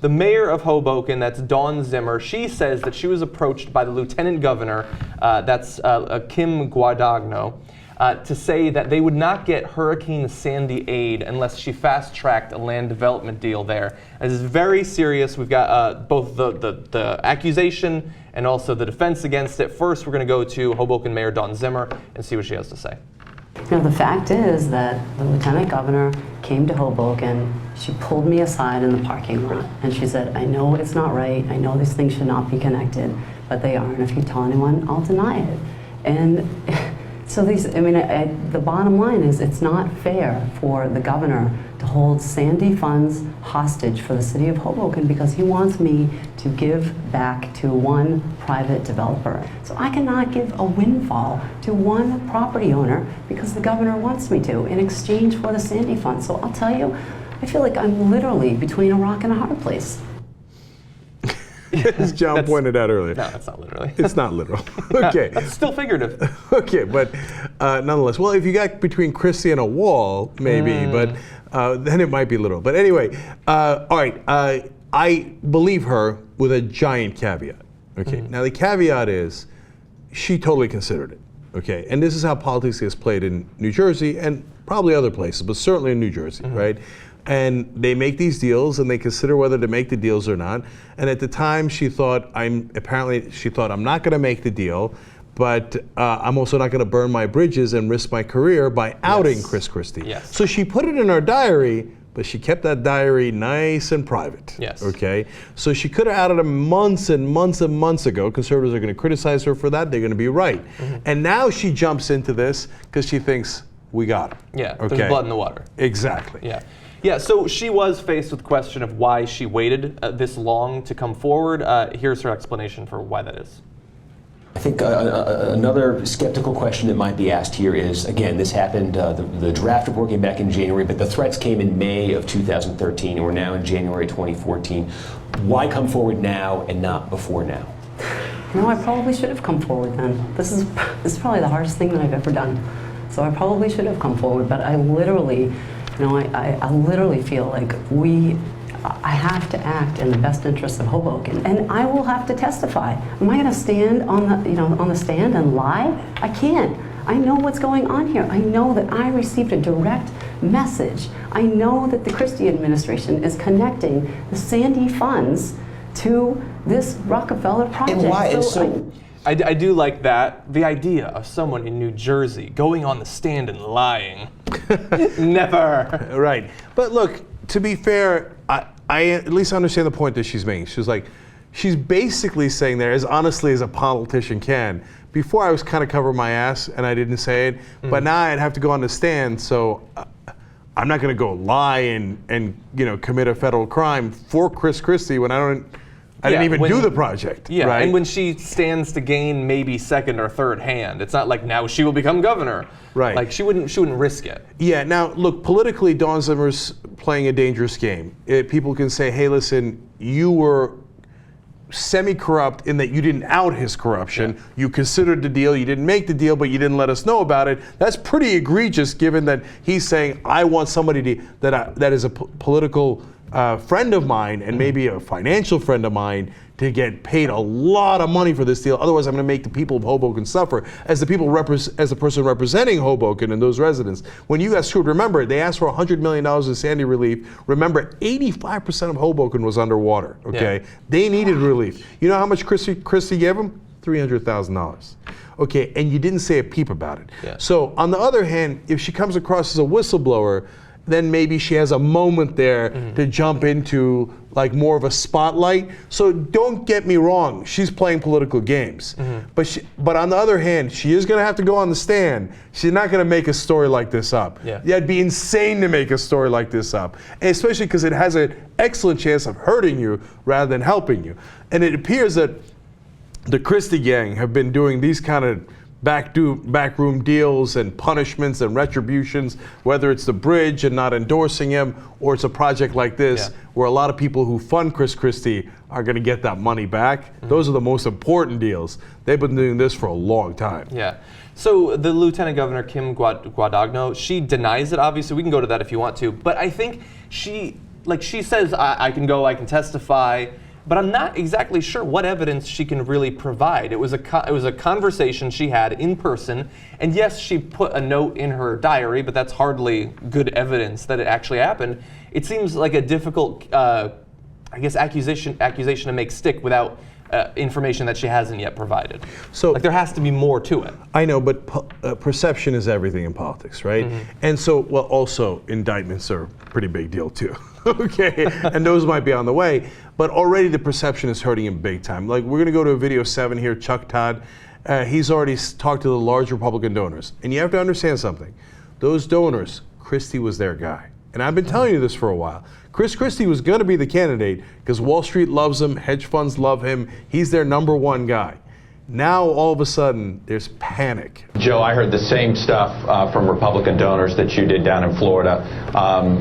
The mayor of Hoboken, that's Dawn Zimmer, she says that she was approached by the lieutenant governor, that's Kim Guadagno, to say that they would not get Hurricane Sandy aid unless she fast-tracked a land development deal there. This is very serious. We've got both the accusation and also the defense against it. First, we're going to go to Hoboken Mayor Dawn Zimmer and see what she has to say. You know, the fact is that the lieutenant governor came to Hoboken. She pulled me aside in the parking lot and she said, I know it's not right. I know these things should not be connected, but they are. And if you tell anyone, I'll deny it. And so the bottom line is it's not fair for the governor to hold Sandy funds hostage for the city of Hoboken because he wants me to give back to one private developer. So I cannot give a windfall to one property owner because the governor wants me to in exchange for the Sandy fund. So I'll tell you, I feel like I'm literally between a rock and a hard place. As John pointed out earlier. No, that's not literally. It's not literal. Okay. That's still figurative. Okay, but nonetheless, well, if you got between Christie and a wall, maybe, but then it might be literal. But anyway, all right, I believe her with a giant caveat. Okay, now the caveat is she totally considered it. Okay, and this is how politics gets played in New Jersey and probably other places, but certainly in New Jersey, right? And they make these deals and they consider whether to make the deals or not. And at the time she thought, I'm not gonna make the deal, but I'm also not gonna burn my bridges and risk my career by outing Chris Christie. Yes. So she put it in her diary, but she kept that diary nice and private. Yes. Okay? So she could have outed him months and months and months ago. Conservatives are gonna criticize her for that, they're gonna be right. And now she jumps into this because she thinks, we got him. Yeah, okay? There's blood in the water. Exactly. Yeah. Yeah, so she was faced with the question of why she waited this long to come forward. Here's her explanation for why that is. I think another skeptical question that might be asked here is, again, this happened, the draft report came back in January, but the threats came in May of 2013, and we're now in January 2014. Why come forward now and not before now? You know, I probably should have come forward then. This is probably the hardest thing that I've ever done. So I probably should have come forward, but I literally, I literally feel like I have to act in the best interest of Hoboken, and I will have to testify. Am I going to stand on the stand and lie? I can't. I know what's going on here. I know that I received a direct message. I know that the Christie administration is connecting the Sandy funds to this Rockefeller project. And why? I do like that. The idea of someone in New Jersey going on the stand and lying. Never. Right. But look, to be fair, I at least understand the point that she's making. She's basically saying there, as honestly as a politician can, before I was kind of covering my ass and I didn't say it, but now I'd have to go on the stand, so I'm not going to go lie and commit a federal crime for Chris Christie when I didn't even do the project. Yeah, right? And when she stands to gain maybe second or third hand, it's not like now she will become governor. Right. Like she wouldn't risk it. Yeah, now look, politically Dawn Zimmer's playing a dangerous game. People can say, hey, listen, you were semi-corrupt in that you didn't out his corruption. Yeah. You considered the deal, you didn't make the deal, but you didn't let us know about it. That's pretty egregious given that he's saying, I want somebody that is a political friend of mine and maybe a financial friend of mine to get paid a lot of money for this deal. Otherwise, I'm going to make the people of Hoboken suffer. As the person representing Hoboken and those residents, when you got screwed, remember they asked for $100 million in Sandy relief. Remember, 85% of Hoboken was underwater. Okay, they needed relief. You know how much Christie gave them? $300,000. Okay, and you didn't say a peep about it. Yeah. So on the other hand, if she comes across as a whistleblower, then maybe she has a moment there to jump into like more of a spotlight. So don't get me wrong, she's playing political games. But on the other hand, she is gonna have to go on the stand. She's not gonna make a story like this up. Yeah, it'd be insane to make a story like this up. And especially because it has an excellent chance of hurting you rather than helping you. And it appears that the Christie gang have been doing these kind of backroom deals and punishments and retributions, whether it's the bridge and not endorsing him, or it's a project like this where a lot of people who fund Chris Christie are going to get that money back. Those are the most important deals. They've been doing this for a long time. Yeah. So the Lieutenant Governor, Kim Guadagno, she denies it, obviously. We can go to that if you want to. But I think she like she says, I can go, I can testify, but I'm not exactly sure what evidence she can really provide. It was a conversation she had in person, and yes, she put a note in her diary, but that's hardly good evidence that it actually happened. It seems like a difficult, I guess, accusation to make stick without information that she hasn't yet provided. So, like, there has to be more to it. I know, but perception is everything in politics, right? And so, well, also indictments are a pretty big deal too. Okay, and those might be on the way, but already the perception is hurting him big time. Like, we're going to go to video 7 here. Chuck Todd, he's already talked to the large Republican donors, and you have to understand something. Those donors, Christie was their guy, and I've been telling you this for a while. Chris Christie was going to be the candidate because Wall Street loves him, hedge funds love him. He's their #1 guy. Now, all of a sudden, there's panic. Joe, I heard the same stuff from Republican donors that you did down in Florida.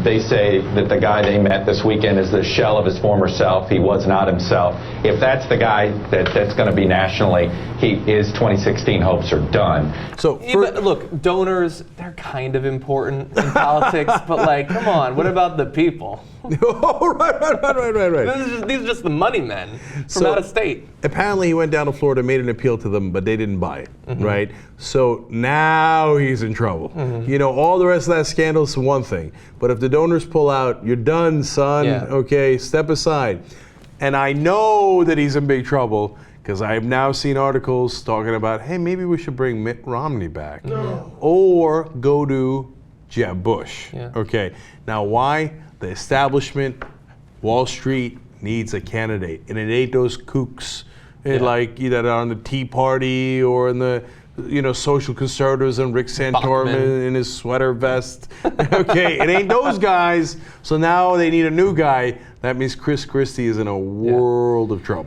They say that the guy they met this weekend is the shell of his former self. He was not himself. If that's the guy that's going to be nationally, his 2016 hopes are done. So, Yeah, but look, donors, they're kind of important in politics, but like, come on, what about the people? oh, right. These are just the money men from So- out of state. Apparently, he went down to Florida, made an appeal to them, but they didn't buy it, right? So now he's in trouble. You know, all the rest of that scandal is one thing, but if the donors pull out, you're done, son. Yeah. Okay, step aside. And I know that he's in big trouble because I've now seen articles talking about, hey, maybe we should bring Mitt Romney back, or go to Jeb Bush. Yeah. Okay, now why? The establishment, Wall Street, needs a candidate, and it ain't those kooks like either on the Tea Party or in the social conservatives and Rick Santorum Bachman. in his sweater vest. Okay, it ain't those guys. So now they need a new guy. That means Chris Christie is in a world of trouble.